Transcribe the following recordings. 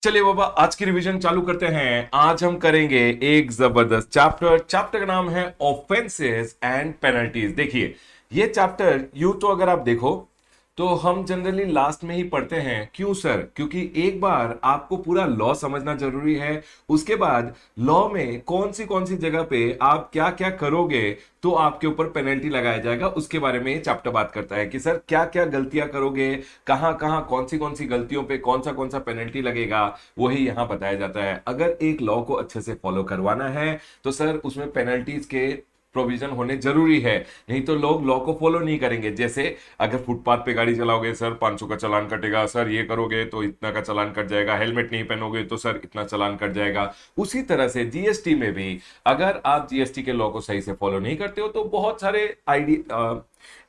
चलिए बाबा, आज की रिवीजन चालू करते हैं। आज हम करेंगे एक जबरदस्त चैप्टर का नाम है ऑफेंसेस एंड पेनल्टीज। देखिए, ये चैप्टर यूं तो अगर आप देखो तो हम जनरली लास्ट में ही पढ़ते हैं। क्यों सर? क्योंकि एक बार आपको पूरा लॉ समझना जरूरी है। उसके बाद लॉ में कौन सी जगह पे आप क्या क्या करोगे तो आपके ऊपर पेनल्टी लगाया जाएगा, उसके बारे में ये चैप्टर बात करता है कि सर क्या क्या गलतियां करोगे, कहां कहां कौन सी गलतियों पे कौन सा पेनल्टी लगेगा, वही यहां बताया जाता है। अगर एक लॉ को अच्छे से फॉलो करवाना है तो सर उसमें पेनल्टीज के प्रोविजन होने जरूरी है, नहीं तो लोग लॉ को फॉलो नहीं करेंगे। जैसे अगर फुटपाथ पे गाड़ी चलाओगे सर 500 का चालान कटेगा, सर ये करोगे तो इतना का चालान कट जाएगा, हेलमेट नहीं पहनोगे तो सर इतना चालान कट जाएगा। उसी तरह से जीएसटी में भी अगर आप जीएसटी के लॉ को सही से फॉलो नहीं करते हो तो बहुत सारे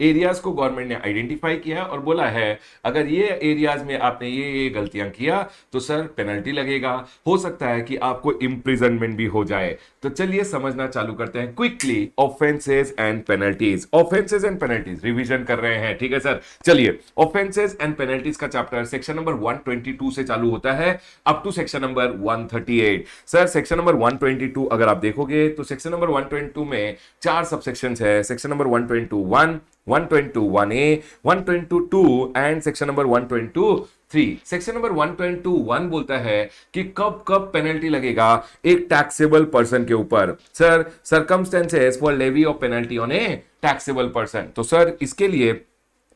एरियाज को गवर्नमेंट ने आइडेंटिफाई किया है और बोला है अगर ये एरियाज में आपने ये गलतियां किया तो सर पेनल्टी लगेगा, हो सकता है कि आपको इंप्रिजनमेंट भी हो जाए। तो चलिए समझना चालू करते हैं quickly. Offences and penalties, offences and penalties revision कर रहे हैं, ठीक है सर। चलिए, ऑफेंसेस एंड पेनल्टीज का चैप्टर सेक्शन नंबर 122 से चालू होता है up to section number 138। Sir section number 122 अगर आप देखोगे तो सेक्शन नंबर 122 में चार सबसेक्शंस है। Section number 121, 121A, 122 and section number 123। Section number 121 बोलता है कि कब कब पेनल्टी लगेगा एक टैक्सेबल पर्सन के ऊपर। Sir circumstances for levy of penalty on a taxable person. तो सर इसके लिए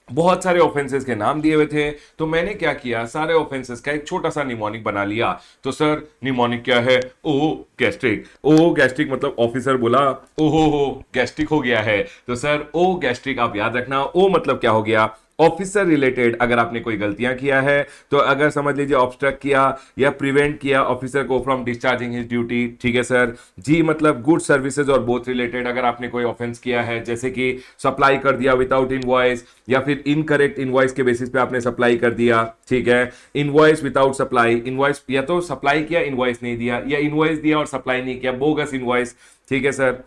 बहुत सारे ऑफेंसेस के नाम दिए हुए थे, तो मैंने क्या किया, सारे ऑफेंसेस का एक छोटा सा निमोनिक बना लिया। तो सर निमोनिक क्या है? ओ गैस्ट्रिक। ओ गैस्ट्रिक मतलब ऑफिसर बोला ओहो हो गैस्ट्रिक हो गया है, तो सर ओ गैस्ट्रिक आप याद रखना। ओ मतलब क्या हो गया? ऑफिसर रिलेटेड अगर आपने कोई गलतियां किया है तो अगर समझ लीजिए ऑब्स्ट्रक्ट किया या प्रिवेंट किया ऑफिसर को फ्रॉम डिस्चार्जिंग हिज ड्यूटी, ठीक है सर। जी मतलब गुड सर्विसेज और बोथ रिलेटेड अगर आपने कोई ऑफेंस किया है, जैसे कि सप्लाई कर दिया विदाउट इनवॉइस या फिर इनकरेक्ट इनवॉइस के बेसिस पे आपने सप्लाई कर दिया, ठीक है। इनवॉइस विदाउट सप्लाई, इनवॉइस या तो सप्लाई किया इनवॉइस नहीं दिया, या इनवॉइस दिया और सप्लाई नहीं किया, बोगस इनवॉइस, ठीक है sir.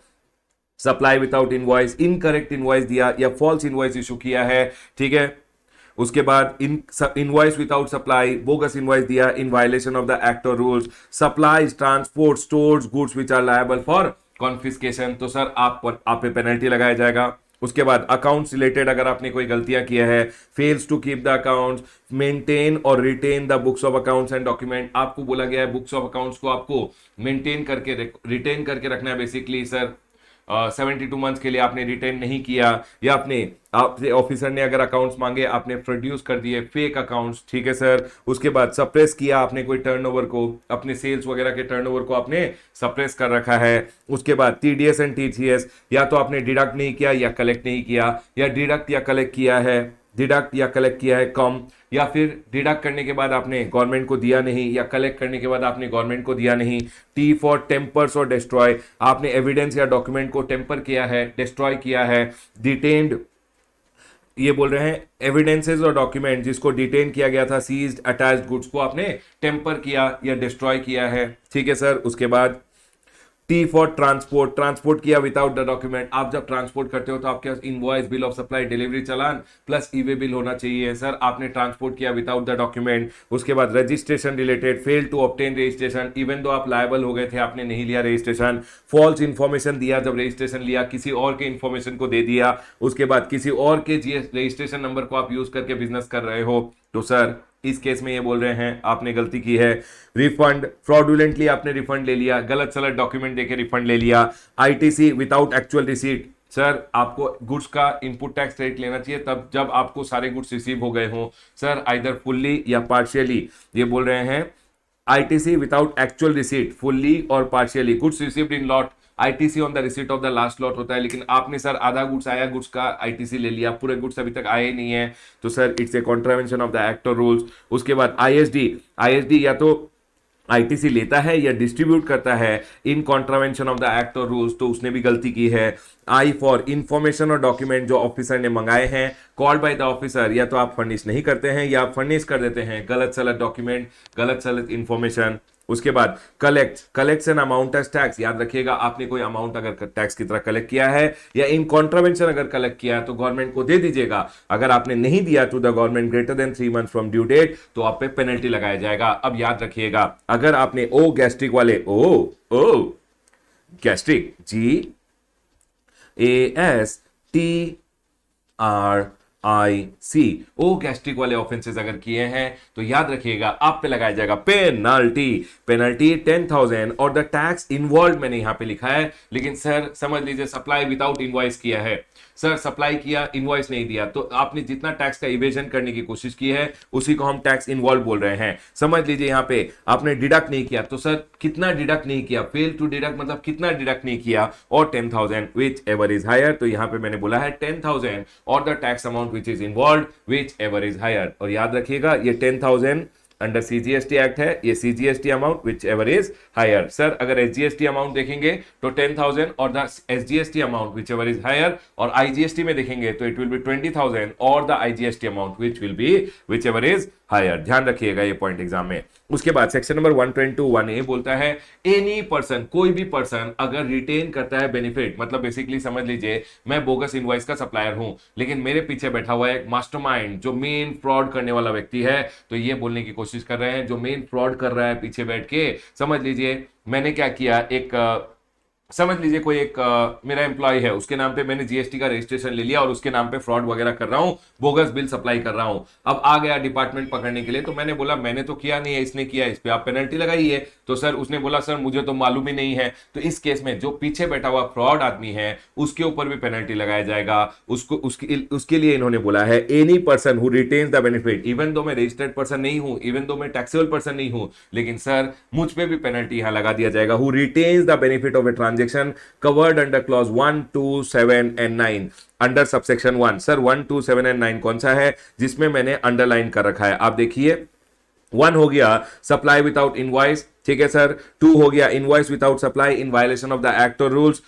Supply without invoice, incorrect invoice दिया या फॉल्स इनवॉइस इशू किया है, ठीक है। उसके बाद invoice without supply, bogus invoice दिया in violation of the act और rules, supplies transport stores goods which are liable for confiscation, तो सर आप पे पेनल्टी लगाया जाएगा। उसके बाद अकाउंट्स रिलेटेड अगर आपने कोई गलतियां किया है, fails to keep the accounts, maintain और retain the books of accounts and document, आपको बोला गया है बुक्स ऑफ अकाउंट्स को आपको मेंटेन करके रिटेन करके रखना है बेसिकली सर। 72 मंथ्स के लिए आपने रिटेन नहीं किया, या आपसे ऑफिसर ने अगर अकाउंट्स मांगे आपने प्रोड्यूस कर दिए फेक अकाउंट्स, ठीक है सर। उसके बाद सप्रेस किया आपने कोई टर्नओवर को, अपने सेल्स वगैरह के टर्नओवर को आपने सप्रेस कर रखा है। उसके बाद टीडीएस एंड टीसीएस या तो आपने डिडक्ट नहीं किया या कलेक्ट नहीं किया, या डिडक्ट या कलेक्ट किया है, डिडक्ट या कलेक्ट किया है कम, या फिर डिडक्ट करने के बाद आपने गवर्नमेंट को दिया नहीं, या कलेक्ट करने के बाद आपने गवर्नमेंट को दिया नहीं। टी फॉर टेम्पर्स और डिस्ट्रॉय, आपने एविडेंस या डॉक्यूमेंट को टेम्पर किया है, डिस्ट्रॉय किया है। डिटेन्ड, ये बोल रहे हैं एविडेंसेस और डॉक्यूमेंट जिसको डिटेन किया गया था, सीज्ड अटैच्ड गुड्स को आपने टेम्पर किया या डिस्ट्रॉय किया है, ठीक है सर। उसके बाद टी फॉर ट्रांसपोर्ट, ट्रांसपोर्ट किया विदाउट द डॉक्यूमेंट। आप जब ट्रांसपोर्ट करते हो तो आपके पास invoice, bill of supply, delivery challan plus e-way bill होना चाहिए। सर आपने ट्रांसपोर्ट किया विदाउट द डॉक्यूमेंट। उसके बाद registration related, fail to obtain registration even though आप लायबल हो गए थे, आपने नहीं लिया रजिस्ट्रेशन। फॉल्स इन्फॉर्मेशन दिया, जब रजिस्ट्रेशन लिया किसी और के इन्फॉर्मेशन को दे दिया। उसके बाद किसी और के जीएस रजिस्ट्रेशन नंबर को आप यूज करके बिजनेस कर रहे हो, तो सर इस केस में ये बोल रहे हैं आपने गलती की है। रिफंड, फ्रॉडुलेंटली आपने रिफंड ले लिया, गलत सलत डॉक्यूमेंट देके रिफंड ले लिया। ITC without actual receipt, sir आपको गुड्स का इनपुट टैक्स रेट लेना चाहिए तब जब आपको सारे गुड्स रिसीव हो गए हों, सर आइदर फुल्ली या पार्शियली। ये बोल रहे हैं ITC without actual receipt, fully और partially. Goods received in lot, ITC on the receipt of the last lot होता है, लेकिन आपने सर आधा गुड्स आया गुड्स का आईटीसी ले लिया, पूरे गुड्स अभी तक आए नहीं है, तो sir it's a contravention of the act और रूल्स। उसके बाद आईएसडी, आईएसडी या तो आईटीसी लेता है या डिस्ट्रीब्यूट करता है इन कॉन्ट्रावेंशन ऑफ द एक्ट और रूल्स, तो उसने भी गलती की है। आई फॉर इंफॉर्मेशन और डॉक्यूमेंट जो ऑफिसर ने मंगाए हैं, कॉल्ड बाय द ऑफिसर, या तो आप फर्निश नहीं करते हैं या आप फर्निश कर देते हैं गलत सलत डॉक्यूमेंट, गलत सलत इंफॉर्मेशन। उसके बाद collects an amount as tax, याद रखिएगा आपने कोई अमाउंट अगर टैक्स की तरह कलेक्ट किया है या इन कॉन्ट्रावेंशन अगर कलेक्ट किया है तो गवर्नमेंट को दे दीजिएगा। अगर आपने नहीं दिया to the government greater than 3 months from due date तो आप पे पेनल्टी लगाया जाएगा। अब याद रखिएगा अगर आपने ओ गैस्ट्रिक वाले ओ गैस्ट्रिक GASTRIC ओ गैस्ट्रिक वाले ऑफेंसेस अगर किए हैं तो याद रखिएगा आप पे लगाया जाएगा पेनल्टी 10,000 और द टैक्स इन्वॉल्व मैंने यहां पे लिखा है, लेकिन सर समझ लीजिए सप्लाई विदाउट इनवॉइस किया है, सर सप्लाई किया इनवॉइस नहीं दिया तो आपने जितना टैक्स का इवेजन करने की कोशिश की है उसी को हम टैक्स इन्वॉल्व बोल रहे हैं। समझ लीजिए यहां पे आपने डिडक्ट नहीं किया तो सर कितना डिडक्ट नहीं किया, फेल टू डिडक्ट मतलब कितना डिडक्ट नहीं किया, और 10,000 विच एवर इज हायर, तो यहां पे मैंने बोला है 10,000 और the tax amount which is involve which ever is higher. और याद रखिएगा ये 10,000 अंडर सीजीएसटी एक्ट है, ये CGST amount which ever is higher. Sir अगर एसजीएसटी अमाउंट देखेंगे तो 10,000 और the SGST amount which ever is higher, और आईजीएसटी में देखेंगे तो इट विल बी 20,000 और the IGST amount which will be which ever is higher. ध्यान रखिएगा ये पॉइंट एग्जाम में। उसके बाद सेक्शन नंबर 122(1)(a) बोलता है एनी पर्सन, कोई भी पर्सन अगर रिटेन करता है बेनिफिट, मतलब बेसिकली समझ लीजिए मैं बोगस इनवॉइस का सप्लायर हूं लेकिन मेरे पीछे बैठा हुआ है एक मास्टरमाइंड जो मेन फ्रॉड करने वाला व्यक्ति है, तो ये बोलने की कोशिश कर रहे हैं जो मेन फ्रॉड कर रहा है पीछे बैठ के, समझ लीजिए मैंने क्या किया, समझ लीजिए कोई एक मेरा एम्प्लॉय है उसके नाम पे मैंने जीएसटी का रजिस्ट्रेशन ले लिया और उसके नाम पे फ्रॉड वगैरह कर रहा हूं, बोगस बिल सप्लाई कर रहा हूं। अब आ गया डिपार्टमेंट पकड़ने के लिए तो मैंने बोला मैंने तो किया नहीं है, इसने किया, इस पे आप पेनल्टी लगाइए। तो सर उसने बोला सर मुझे तो मालूम ही नहीं है, तो इस केस में जो पीछे बैठा हुआ फ्रॉड आदमी है उसके ऊपर भी पेनल्टी लगाया जाएगा। उसके लिए इन्होंने बोला है any person who retains the benefit, even though मैं रजिस्टर्ड पर्सन नहीं हूं, इवन दो मैं टैक्सेबल पर्सन नहीं हूं, लेकिन सर मुझ पे भी पेनल्टी यहां लगा दिया जाएगा। Who retains the benefit of a transaction covered under clause 1, 2, 7 and 9 under subsection 1। Sir 1, 2, 7 and 9 कौन सा है जिसमें मैंने अंडरलाइन कर रखा है, आप देखिए 1 हो गया सप्लाई विदाउट इनवॉइस, ठीक है सर। 2 हो गया invoice without supply in violation of the act और रूल्स।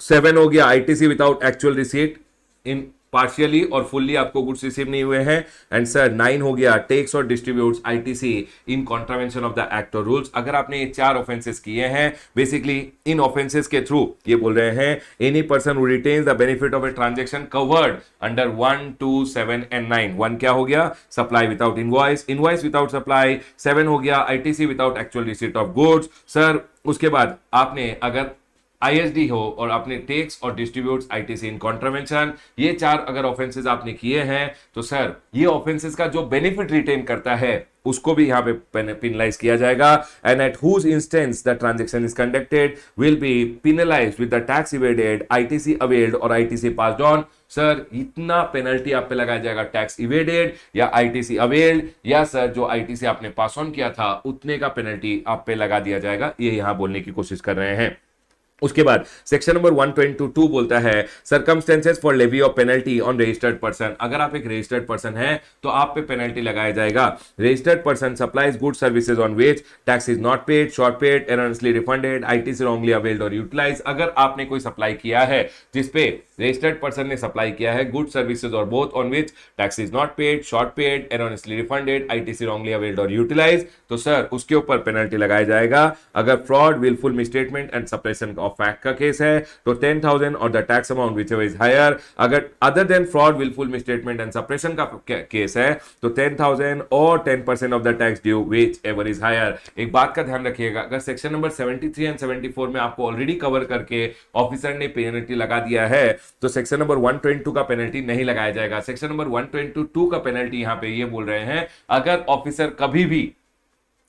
7 हो गया आईटीसी विदाउट एक्चुअल रिसीट इन पार्शियली और फुल्ली आपको गुड्स रिसीव नहीं हुए हैं। एंड सर 9 हो गया टेक्स और distributes ITC in contravention of the act और रूल्स। अगर आपने ये 4 ऑफेंसेस किए हैं, बेसिकली इन ऑफेंसेस के थ्रू ये बोल रहे हैं any person who retains the benefit of a transaction covered under 1, 2, 7 and 9। 1 क्या हो गया supply without invoice, invoice without supply. 7 हो गया ITC without actual receipt of goods. Sir उसके बाद आपने अगर आईएसडी हो और आपने टेक्स और डिस्ट्रीब्यूट्स आईटीसी इन कॉन्ट्रावेंशन, ये 4 अगर ऑफेंसेस आपने किए हैं तो सर ये ऑफेंसेस का जो बेनिफिट रिटेन करता है उसको भी यहां पे पेनलाइज किया जाएगा। And at whose instance the transaction is conducted will be penalised with the tax evaded, ITC availed और आईटीसी पास्ड ऑन। सर इतना पेनल्टी आप पे लगाया जाएगा टैक्स इवेडेड या आईटीसी अवेल्ड, या सर जो आईटीसी आपने पास ऑन किया था उतने का पेनल्टी आप पे लगा दिया जाएगा, ये यहां बोलने की कोशिश कर रहे हैं। उसके बाद सेक्शन नंबर 122 बोलता है circumstances for levy of penalty on registered person. अगर आप एक रजिस्टर्ड पर्सन हैं तो आप पे पेनल्टी लगाया जाएगा। Registered person supplies good services on which tax is not paid, short paid, erroneously refunded, ITC wrongly availed और यूटिलाइज। अगर आपने कोई सप्लाई किया है जिसपे रजिस्टर्ड पर्सन ने सप्लाई किया है गुड सर्विसेज और both on which tax is not paid, short paid, erroneously refunded, ITC wrongly availed और यूटिलाइज, तो सर उसके ऊपर पेनल्टी लगाया जाएगा। अगर fraud, wilful misstatement and suppression of fact का केस है तो 10,000 और the tax amount which ever is higher. अगर other than fraud, wilful misstatement and suppression का केस है तो 10,000 और 10% of the tax due which ever is higher. एक बात का ध्यान रखिएगा, अगर सेक्शन नंबर 73 एंड 74 में आपको ऑलरेडी कवर करके ऑफिसर ने पेनल्टी लगा दिया है तो सेक्शन नंबर 122 का पेनल्टी नहीं लगाया जाएगा। सेक्शन नंबर 122 का पेनल्टी यहां पे ये बोल रहे हैं अगर ऑफिसर कभी भी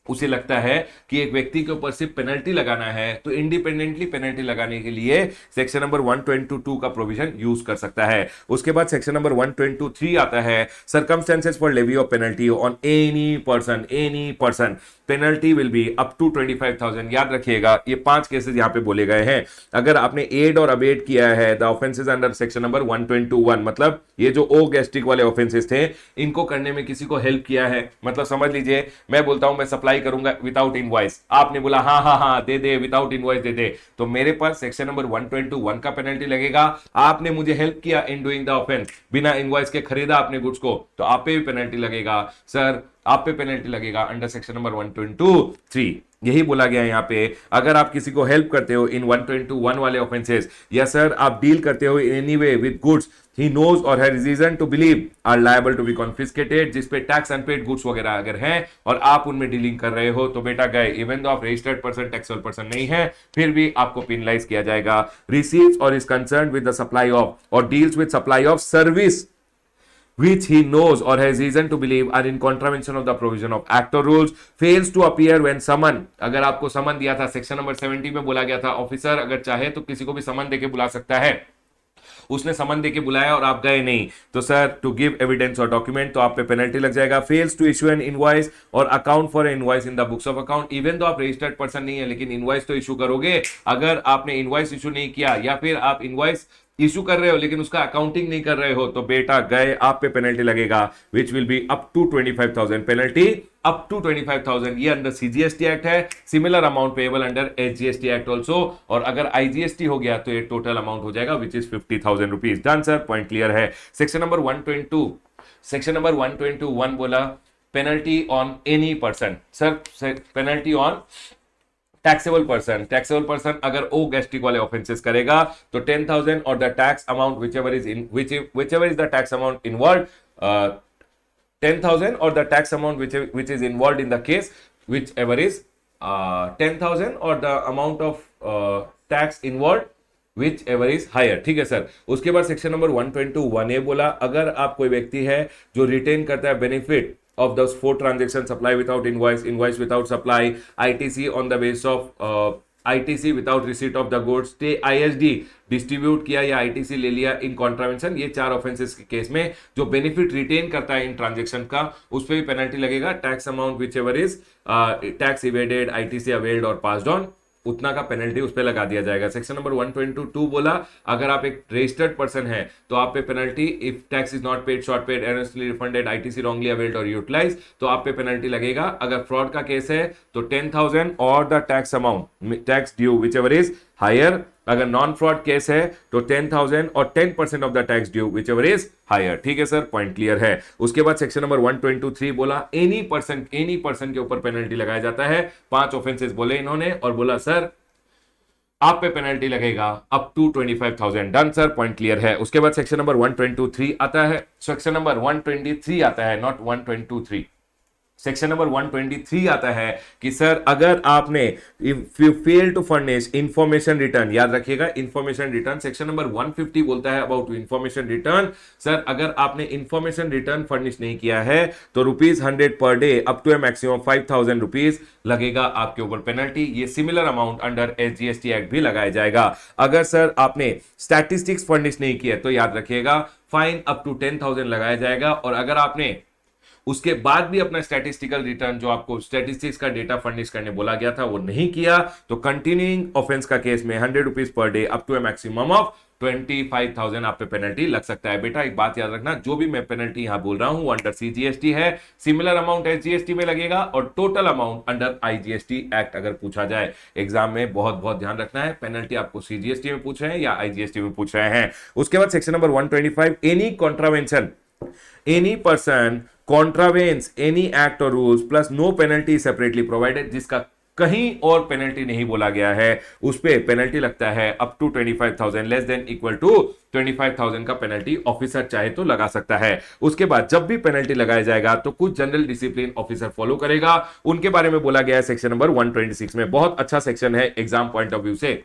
उसे लगता है कि एक व्यक्ति के ऊपर सिर्फ पेनल्टी लगाना है तो इंडिपेंडेंटली पेनल्टी लगाने के लिए सेक्शन नंबर 122 का प्रोविजन यूज कर सकता है। उसके बाद सेक्शन नंबर 123 आता है circumstances for levy of penalty on any person penalty will be up to 25,000। याद रखिएगा ये 5 केसेस यहां पे बोले गए हैं। अगर आपने एड और अबेट किया है the offences under section number 121, मतलब ये जो ओ गैस्ट्रिक वाले ऑफेंसेस थे इनको करने में किसी को हेल्प किया है, मतलब समझ लीजिए मैं बोलता हूं मैं सप्लाई अप्लाई करूंगा विदाउट इनवॉइस, आपने बोला हाँ हाँ हाँ दे दे, विदाउट इनवॉइस दे दे, तो मेरे पर सेक्शन नंबर 121 का पेनल्टी लगेगा। आपने मुझे हेल्प किया इन डूइंग द ऑफेंस, बिना इनवॉइस के खरीदा आपने गुड्स को, तो आप पे भी पेनल्टी लगेगा। सर आप पे पेनल्टी लगेगा अंडर सेक्शन नंबर 123। यही बोला गया है यहाँ पे, अगर आप किसी को हेल्प करते हो इन 121 वाले ऑफेंसेस, या सर आप डील करते हो any way with goods he knows or has reason to believe are liable to be confiscated, जिस पे टैक्स अनपेड गुड्स वगैरह अगर हैं और आप उनमें डीलिंग कर रहे हो, तो बेटा गए, इवन दो आप रजिस्टर्ड पर्सन टैक्सेबल पर्सन नहीं है, फिर भी आपको पेनलाइज किया जाएगा। रिसीव्स और is concern with the supply of और deals with supply of service which he knows or has reason to believe are in contravention of the provision of act or rules, fails to appear when summon, अगर आपको समन दिया था, section number 70 में बोला गया था officer अगर चाहे तो किसी को भी समन देके बुला सकता है, उसने समन देके बुलाया और आप गए नहीं, तो सर टू गिव एविडेंस और डॉक्यूमेंट, तो आप पे पेनल्टी लग जाएगा। Fails to issue an invoice और account for invoice in the books of account, even तो आप रजिस्टर्ड पर्सन नहीं है लेकिन इनवॉइस तो इशू करोगे, अगर आपने इनवॉइस इशू नहीं किया या फिर आप इनवॉइस इशू कर रहे हो लेकिन उसका अकाउंटिंग नहीं कर रहे हो, तो बेटा गए, आप पे पेनल्टी लगेगा which will be up to 25,000, penalty up to 25,000। ये अंडर सीजीएसटी एक्ट है, similar amount payable under SGST act also, और अगर आईजीएसटी हो गया तो ये टोटल अमाउंट हो जाएगा which is 50,000 rupees. Done sir, point clear है। सेक्शन नंबर 122, सेक्शन नंबर 121 बोला penalty on any person, sir penalty on taxable person अगर ओ गैस्ट्रिक वाले ऑफेंसेस करेगा तो 10,000 और the tax amount whichever is the tax amount involve, 10,000 और the tax amount which is involved in the case, whichever is 10,000 और the amount of tax involved whichever is higher। ठीक है sir. उसके बाद सेक्शन नंबर 121A बोला अगर आप कोई व्यक्ति है जो रिटेन करता है benefit of those 4 transactions, supply without invoice, invoice without supply, ITC on the basis of ITC without receipt of the goods, ISD distribute किया या ITC ले लिया इन कॉन्ट्रावेंशन, ये 4 ऑफेंसेस के केस में जो बेनिफिट रिटेन करता है इन ट्रांजेक्शन का, उस पर भी पेनल्टी लगेगा। Tax amount which ever is tax evaded, ITC availed और पास्ड ऑन, उतना का पेनल्टी उस पर लगा दिया जाएगा। सेक्शन नंबर 122 बोला अगर आप एक रजिस्टर्ड पर्सन है तो आप पे penalty if tax is not paid, short paid, erroneously refunded, ITC wrongly availed और यूटिलाइज, तो आप पे पेनल्टी लगेगा। अगर फ्रॉड का केस है तो 10,000 और the tax amount tax due which ever is higher, अगर नॉन फ्रॉड केस है तो 10,000 और 10% of the tax due which ever is higher. ठीक है सर, पॉइंट क्लियर है। उसके बाद सेक्शन नंबर 123 बोला एनी पर्सन के ऊपर पेनल्टी लगाया जाता है। 5 ऑफेंसेस बोले इन्होंने और बोला सर आप पे पेनल्टी लगेगा up to 25,000। Done sir, point clear है। उसके बाद सेक्शन नंबर 123 आता है, सेक्शन नंबर 123 आता है, नॉट 123। सेक्शन नंबर 123 आता है कि सर अगर आपने if you fail to furnish information return, याद रखिएगा इंफॉर्मेशन रिटर्न, सेक्शन नंबर 150 बोलता है अबाउट इंफॉर्मेशन रिटर्न। सर अगर आपने इंफॉर्मेशन रिटर्न फर्निश नहीं किया है तो ₹100 per day up to a maximum 5,000 rupees लगेगा आपके ऊपर पेनल्टी। ये similar amount under SGST act भी लगाया जाएगा। अगर सर आपने स्टैटिस्टिक्स फर्निश नहीं किया तो याद रखिएगा फाइन अप टू 10,000 लगाया जाएगा। और अगर आपने उसके बाद भी अपना स्टैटिस्टिकल रिटर्न जो आपको स्टैटिस्टिक्स का डेटा फर्निश करने बोला गया था वो नहीं किया तो कंटिन्यूइंग ऑफेंस का केस में 100 rupees per day up to a maximum of 25,000 आप पे पेनल्टी लग सकता है। बेटा एक बात याद रखना, जो भी मैं पेनल्टी यहां बोल रहा हूं अंडर CGST है, सिमिलर अमाउंट SGST में लगेगा और total amount under IGST act अगर पूछा जाए एग्जाम में, बहुत बहुत ध्यान रखना है। पेनल्टी आपको CGST में पूछ रहे हैं या IGST में पूछ रहे हैं। उसके बाद section number 125 any contravention, any person contravenes any act or rules plus no penalty separately provided, जिसका कहीं और पेनल्टी नहीं बोला गया है उस पे पेनल्टी लगता है up to 25,000 less than equal to 25,000 का पेनल्टी ऑफिसर चाहे तो लगा सकता है। उसके बाद जब भी पेनल्टी लगाया जाएगा तो कुछ जनरल डिसिप्लिन ऑफिसर फॉलो करेगा, उनके बारे में बोला गया है सेक्शन नंबर 126 में। बहुत अच्छा सेक्शन है एग्जाम पॉइंट ऑफ व्यू से।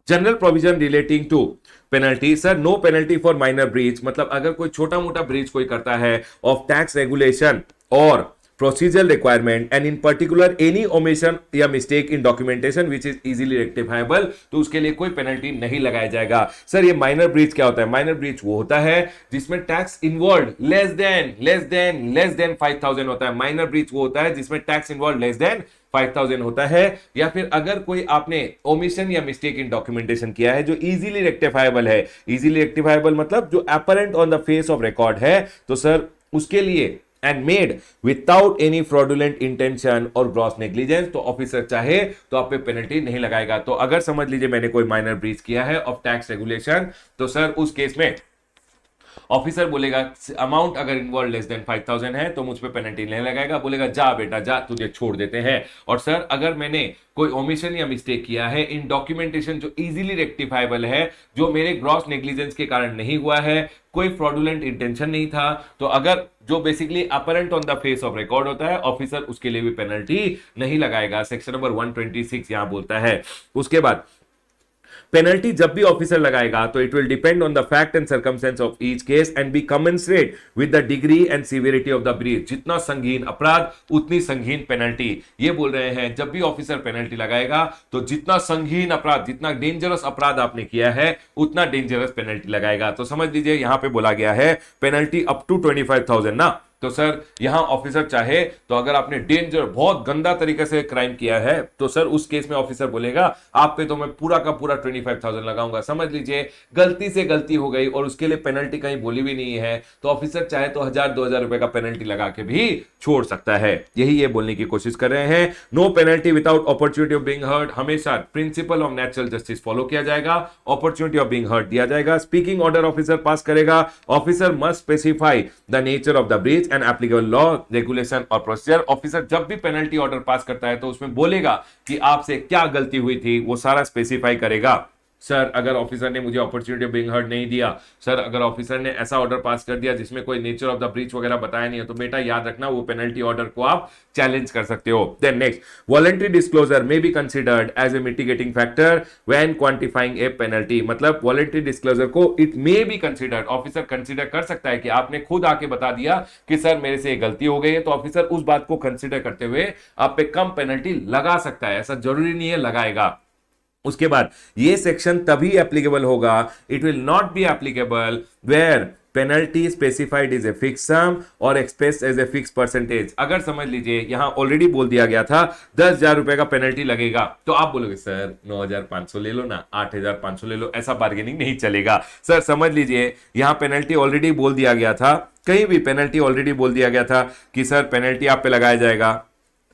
General provision relating to penalty, sir no penalty for minor breach, मतलब अगर कोई छोटा मोटा ब्रीच कोई करता है ऑफ टैक्स रेगुलेशन और procedure requirement and in particular any omission या mistake in documentation which is easily rectifiable, तो उसके लिए कोई पेनल्टी नहीं लगाया जाएगा। सर ये माइनर ब्रीच क्या होता है? माइनर ब्रीच वो होता है जिसमें टैक्स इन्वॉल्व लेस देन 5,000 होता है। माइनर ब्रीच वो होता है जिसमें टैक्स इन्वॉल्व लेस देन 5,000 होता है, या फिर अगर कोई आपने ओमिशन या मिस्टेक इन डॉक्यूमेंटेशन किया है जो इजीली रेक्टिफाइबल है। इजीली रेक्टिफाइबल मतलब जो apparent on the face of record है, तो सर उसके लिए and made without any fraudulent intention और ग्रॉस नेग्लिजेंस, तो ऑफिसर चाहे तो आप पे पेनल्टी नहीं लगाएगा। तो अगर समझ लीजिए मैंने कोई माइनर ब्रीच किया है ऑफ टैक्स रेगुलेशन, तो सर उस केस में ऑफिसर बोलेगा अमाउंट अगर इन्वॉल्व लेस देन 5000 है तो मुझ पे पेनल्टी नहीं लगाएगा, बोलेगा जा बेटा जा तुझे छोड़ देते हैं। और सर अगर मैंने कोई ओमिशन या मिस्टेक किया है इन डॉक्यूमेंटेशन जो इजीली रेक्टिफाइबल है, जो मेरे ग्रॉस नेग्लिजेंस के कारण नहीं हुआ है, कोई फ्रॉडुलेंट इंटेंशन नहीं था, तो अगर जो basically apparent on the face of record होता है, ऑफिसर उसके लिए भी पेनल्टी नहीं लगाएगा। सेक्शन नंबर 126 यहां बोलता है। उसके बाद पेनल्टी जब भी ऑफिसर लगाएगा तो it will depend on the fact and circumstance of each case and be commensurate with the degree and severity of the breach. जितना संगीन अपराध उतनी संगीन पेनल्टी। ये बोल रहे हैं जब भी ऑफिसर पेनल्टी लगाएगा तो जितना संगीन अपराध, जितना डेंजरस अपराध आपने किया है उतना डेंजरस पेनल्टी लगाएगा। तो समझ लीजिए यहां पे बोला गया है पेनल्टी अप टू 25,000 ना, तो सर यहां ऑफिसर चाहे तो अगर आपने डेंजर बहुत गंदा तरीके से क्राइम किया है तो सर उस केस में ऑफिसर बोलेगा आप पे तो मैं पूरा का पूरा 25,000 लगाऊंगा। समझ लीजिए गलती से गलती हो गई और उसके लिए पेनल्टी कहीं बोली भी नहीं है, तो ऑफिसर चाहे तो 1000-2000 रुपए का पेनल्टी लगा के भी छोड़ सकता है। यही ये बोलने की कोशिश कर रहे हैं। No penalty without opportunity of being heard. हमेशा principle of natural justice follow किया जाएगा, अपॉर्चुनिटी ऑफ बीइंग हर्ड दिया जाएगा। स्पीकिंग ऑर्डर ऑफिसर पास करेगा, officer must specify the nature of the breach and applicable law regulation और procedure. Officer जब भी penalty order pass करता है तो उसमें बोलेगा कि आपसे क्या गलती हुई थी, वो सारा स्पेसिफाई करेगा। सर अगर ऑफिसर ने मुझे अपॉर्चुनिटी ऑफ बीइंग हर्ड नहीं दिया, सर अगर ऑफिसर ने ऐसा ऑर्डर पास कर दिया जिसमें कोई नेचर ऑफ द ब्रीच वगैरह बताया नहीं है, तो बेटा याद रखना वो पेनल्टी ऑर्डर को आप चैलेंज कर सकते हो। Then next, voluntary disclosure may be considered as a mitigating factor when quantifying a penalty. मतलब वॉलंटरी डिस्क्लोजर को it may be considered, officer consider कर सकता है कि आपने खुद आके बता दिया कि सर मेरे से गलती हो गई है, तो ऑफिसर उस बात को कंसिडर करते हुए आप पे कम पेनल्टी लगा सकता है। ऐसा जरूरी नहीं है लगाएगा। उसके बाद ये सेक्शन तभी एप्लीकेबल होगा, it will not be applicable where penalty specified is a fix sum और express as a fix percentage. अगर समझ लीजिए यहां ऑलरेडी बोल दिया गया था 10,000 रुपए का पेनल्टी लगेगा, तो आप बोलोगे सर 9,500 ले लो ना, 8,500 ले लो, ऐसा बार्गेनिंग नहीं चलेगा। सर समझ लीजिए यहां पेनल्टी ऑलरेडी बोल दिया गया था, कहीं भी पेनल्टी ऑलरेडी बोल दिया गया था कि सर पेनल्टी आप पे लगाया जाएगा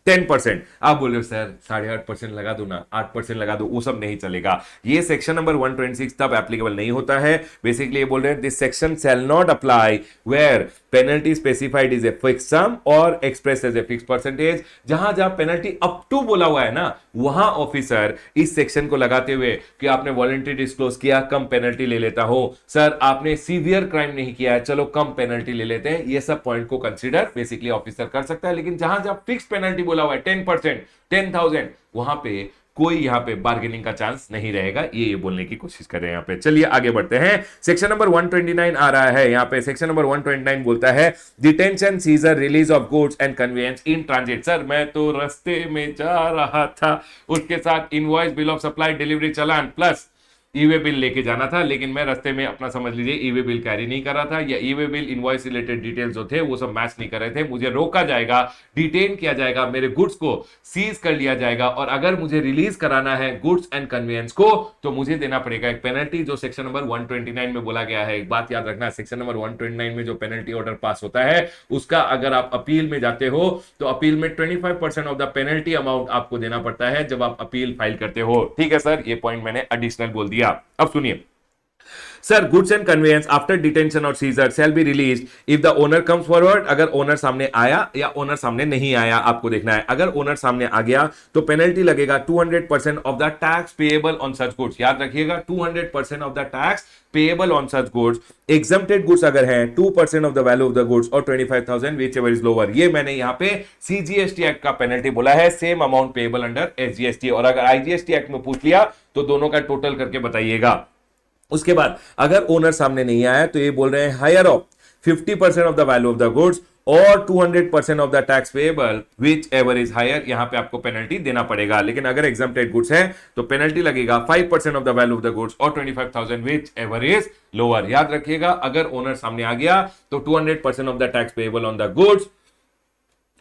10%, आप बोल रहे हो सर 8.5% लगा दो ना, 8% लगा दो, वो सब नहीं चलेगा। ये सेक्शन नंबर 126 तब एप्लीकेबल नहीं होता है। बेसिकली ये बोल रहे हैं this section shall not apply where penalty specified is a fix sum और express as a fix percentage. जहां जहां पेनल्टी अप टू बोला हुआ है ना, वहां ऑफिसर इस सेक्शन को लगाते हुए कि आपने वॉलंटरी डिस्क्लोज किया कम पेनल्टी ले लेता हो, सर आपने सीवियर क्राइम नहीं किया है चलो कम पेनल्टी ले लेते हैं, ये सब पॉइंट को कंसीडर बेसिकली ऑफिसर कर सकता है। लेकिन जहां जहां फिक्स पेनल्टी बोला हुआ है 10%, 10,000, वहां पे कोई यहां पे बार्गेनिंग का चांस नहीं रहेगा। ये बोलने की कोशिश कर रहे हैं यहां पे। चलिए आगे बढ़ते हैं। सेक्शन नंबर 129 आ रहा है यहां पे। सेक्शन नंबर 129 बोलता है detention, seizure, release of goods and conveyance in transit. Sir मैं तो रास्ते में जा रहा था, उसके साथ invoice, bill of supply, delivery challan plus e-way bill लेके जाना था, लेकिन मैं रास्ते में अपना समझ लीजिए ईवे बिल कैरी नहीं कर रहा था, या e-way bill invoice related details जो थे वो सब मैच नहीं कर रहे थे। मुझे रोका जाएगा, डिटेन किया जाएगा, मेरे गुड्स को सीज कर लिया जाएगा, और अगर मुझे रिलीज कराना है गुड्स एंड कन्वेयंस को तो मुझे देना पड़ेगा एक पेनल्टी जो सेक्शन नंबर 129 में बोला गया है। एक बात याद रखना, सेक्शन नंबर 129 में जो पेनल्टी ऑर्डर पास होता है उसका अगर आप अपील में जाते हो तो अपील में 25% ऑफ द पेनल्टी अमाउंट आपको देना पड़ता है जब आप अपील फाइल करते हो। ठीक है सर, ये पॉइंट मैंने एडिशनल बोल दिया। अब सुनिए sir, goods and conveyance after detention और seizure shall be release if the owner comes forward. अगर ओनर सामने आया या ओनर सामने नहीं आया आपको देखना है। अगर ओनर सामने आ गया तो पेनल्टी लगेगा 200% of the tax payable on such goods. याद रखिएगा 200% of the tax payable on such goods. Exempted goods अगर है 2% of the value of the goods और 25,000 विच एवर इज लोअर। ये मैंने यहां पे सीजीएसटी एक्ट का पेनल्टी बोला है, same amount payable under SGST. और अगर आईजीएसटी एक्ट में पूछ लिया तो दोनों का टोटल करके बताइएगा। उसके बाद अगर ओनर सामने नहीं आया तो ये बोल रहे हैं higher of 50% of the value of the goods और 200% of the tax payable which ever is higher. यहां पे आपको पेनल्टी देना पड़ेगा। लेकिन अगर एग्जम्प्टेड गुड्स है तो पेनल्टी लगेगा 5% of the value of the goods और 25,000 विच एवर इज लोअर। याद रखिएगा अगर ओनर सामने आ गया तो 200% of the tax payable on the goods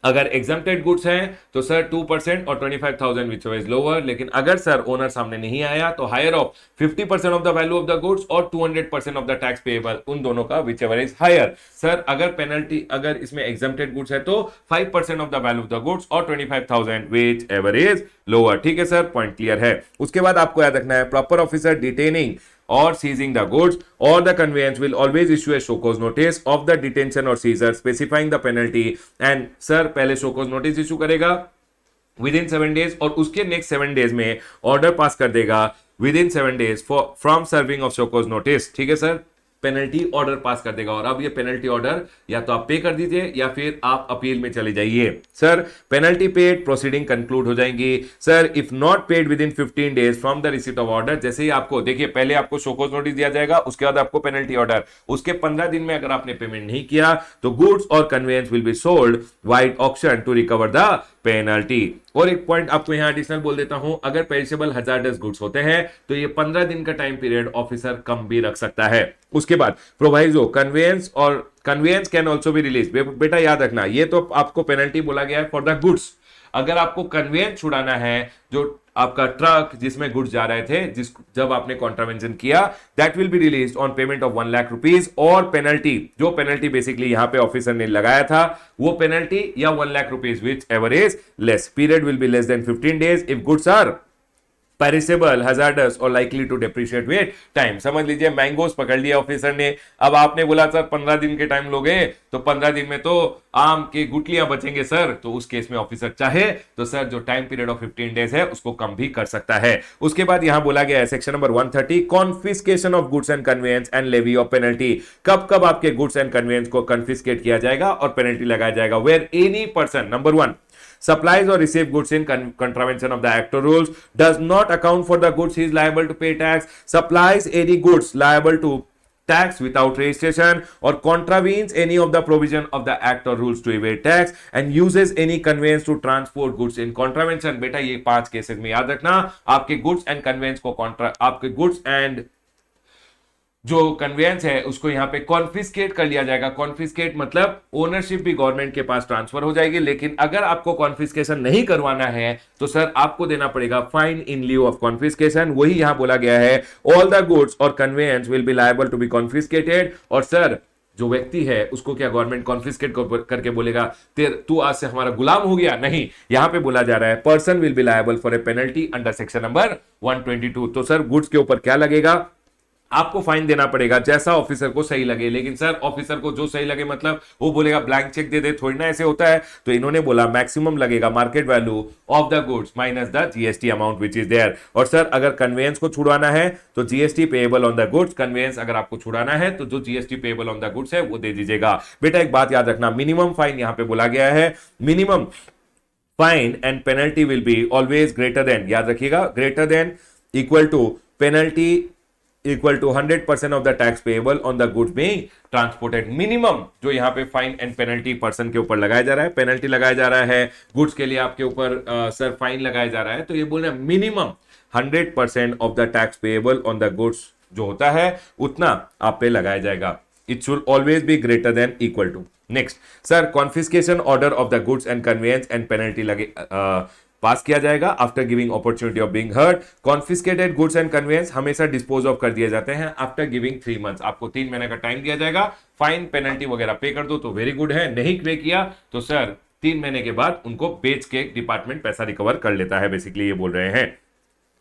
अगर एग्जम्प्टेड गुड्स हैं तो सर 2% और 25,000 विच इज लोअर, लेकिन अगर सर ओनर सामने नहीं आया तो higher of 50% of the value of the goods और 200% ऑफ द टैक्स पेएबल, उन दोनों का which ever is higher. Sir अगर पेनल्टी, अगर इसमें एग्जम्प्टेड गुड्स है तो 5% of the value of the goods और 25,000 विच एवर इज लोअर। ठीक है सर, पॉइंट क्लियर है। उसके बाद आपको याद रखना है proper officer detaining or seizing the goods or the conveyance will always issue a show cause notice of the detention or seizure specifying the penalty, and sir पहले show cause notice issue करेगा with in 7 days और उसके next 7 days में order pass कर देगा with in 7 days from serving of show cause notice. ठीक है sir, penalty order pass कर देगा। और अब ये पेनल्टी ऑर्डर या तो आप पे कर दीजिए या फिर आप अपील में चले जाइए। Sir penalty paid proceeding conclude हो जाएंगी। Sir if not paid with in 15 days from the receipt of order, जैसे ही आपको देखिए पहले आपको शोकॉज नोटिस दिया जाएगा, उसके बाद आपको पेनल्टी ऑर्डर, उसके 15 दिन में अगर आपने पेमेंट नहीं किया तो गुड्स और conveyance will be sold vide auction to recover the penalty. और एक पॉइंट आपको यहां एडिशनल बोल देता हूं, अगर पेरिशेबल हजार्डस गुड्स होते हैं तो ये 15 दिन का टाइम पीरियड ऑफिसर कम भी रख सकता है। उसके बाद प्रोवाइजो कन्वेंस और conveyance can also be release. बेटा याद रखना, ये तो आपको पेनल्टी बोला गया है फॉर द गुड्स। अगर आपको कन्वेंस छुड़ाना है, जो आपका ट्रक जिसमें गुड्स जा रहे थे, जब आपने कॉन्ट्रावेंशन किया, that will be release on payment of 1 lakh rupees. और पेनल्टी, जो पेनल्टी बेसिकली यहां पे ऑफिसर ने लगाया था, वो पेनल्टी या 1 lakh rupees which ever is less. Period will be less than 15 days if goods are perishable, hazardous और likely to depreciate with time. समझ लीजिए मैंगोस पकड़ लिया ऑफिसर ने, अब आपने बोला सर 15 दिन के टाइम लोगे तो 15 दिन में तो आम के गुठलियां बचेंगे सर, तो उस केस में ऑफिसर चाहे तो सर जो टाइम पीरियड ऑफ 15 डेज है उसको कम भी कर सकता है। उसके बाद यहां बोला गया है section number 130, confiscation of goods and conveyance and levy of penalty. कब कब आपके गुड्स एंड कन्वेंस को कॉन्फिस्केट किया जाएगा और पेनल्टी लगाया जाएगा? Where any person, number 1, supplies or receive goods in contravention of the act or rules, does not account for the goods he is liable to pay tax, supplies any goods liable to tax without registration, or contravenes any of the provision of the act or rules to evade tax, and uses any conveyance to transport goods in contravention। बेटा ये 5 cases में याद रखना, आपके goods and conveyance को आपके goods and जो convince है उसको यहां पे कॉन्फिस्केट कर लिया जाएगा। कॉन्फिस्केट मतलब ओनरशिप भी गवर्नमेंट के पास ट्रांसफर हो जाएगी, लेकिन अगर आपको कॉन्फिस्केशन नहीं करवाना है तो सर आपको देना पड़ेगा fine in lieu of confiscation. वही यहां बोला गया है, ऑल द गुड्स और conveyance will be liable to be confiscated. और सर जो व्यक्ति है उसको क्या गवर्नमेंट कॉन्फिस्केट करके बोलेगा तू आज से हमारा गुलाम हो गया? नहीं, यहां पे बोला जा रहा है person will be liable for a penalty under section number 122। तो सर गुड्स के ऊपर क्या लगेगा? आपको फाइन देना पड़ेगा जैसा ऑफिसर को सही लगे। लेकिन सर ऑफिसर को जो सही लगे मतलब वो बोलेगा ब्लैंक चेक दे दे, थोड़ी ना ऐसे होता है। तो इन्होंने बोला मैक्सिमम लगेगा market value of the goods minus the GST amount which is there. और सर अगर कन्वेंस को छुड़वाना है तो GST payable on the goods, conveyance अगर आपको छुड़ाना है तो जो GST payable on the goods है वो दे दीजिएगा। बेटा एक बात याद रखना, मिनिमम फाइन यहां पे बोला गया है, minimum fine and penalty will be always greater than, याद रखिएगा, greater than equal to penalty equal to 100% of the tax payable on the goods being transported. Minimum जो यहां पे फाइन एंड पेनल्टी पर्सन के ऊपर लगाया जा रहा है, पेनल्टी लगाया जा रहा है, गुड्स के लिए आपके ऊपर सर फाइन लगाया जा रहा है, तो ये बोल रहे हैं minimum 100% of the tax payable on the goods जो होता है उतना आप पे लगाया जाएगा। It should always be greater than equal to. Next sir confiscation order of the goods and conveyance and penalty लगे पास किया जाएगा after giving opportunity of being heard. Confiscated goods and conveyance हमेशा डिस्पोज ऑफ कर दिए जाते हैं after giving 3 months. आपको 3 महीने का टाइम दिया जाएगा, फाइन पेनल्टी वगैरह पे कर दो तो वेरी गुड है, नहीं पे किया तो सर 3 महीने के बाद उनको बेच के डिपार्टमेंट पैसा रिकवर कर लेता है, बेसिकली ये बोल रहे हैं।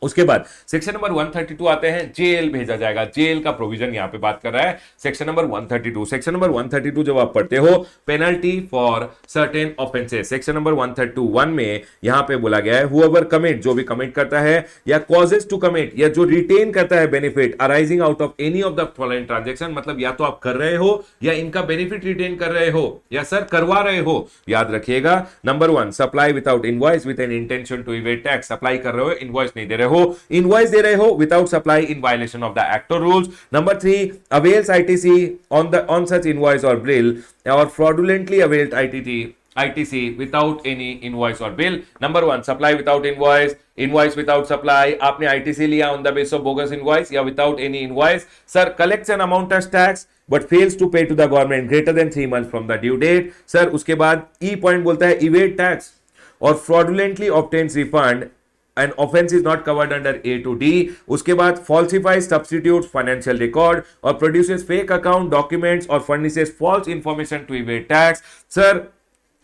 उसके बाद सेक्शन नंबर 132 आते हैं, जेल भेजा जाएगा। जेल का प्रोविजन यहां पे बात कर रहा है सेक्शन नंबर 132। सेक्शन नंबर 132 जब आप पढ़ते हो penalty for certain offences, section number 131 में यहां पे बोला गया है हुएवर कमिट, जो भी कमिट करता है या कॉजेस टू कमिट या जो रिटेन करता है benefit arising out of any of the following transaction, मतलब या तो आप कर रहे हो या इनका बेनिफिट रिटेन कर रहे हो या सर करवा रहे हो। याद रखिएगा, number 1 supply without invoice with an intention to evade tax, supply कर रहे हो इनवॉइस नहीं दे रहे हो, इनवॉइस दे रहे हो without supply in violation of the act और rules. Number 3 avails ITC on such invoice और बिल और fraudulently availed ITC ITC without any invoice or bill. Number one, supply without invoice, invoice without supply. आपने ITC लिया on the basis of bogus invoice या without any invoice. Sir collects an amount as tax but fails to pay to the government greater than 3 months from the due date. Sir उसके बाद E point बोलता है evade tax or fraudulently obtains refund and offense is not covered under A to D. उसके बाद falsifies, substitutes financial record or produces fake account documents or furnishes false information to evade tax. Sir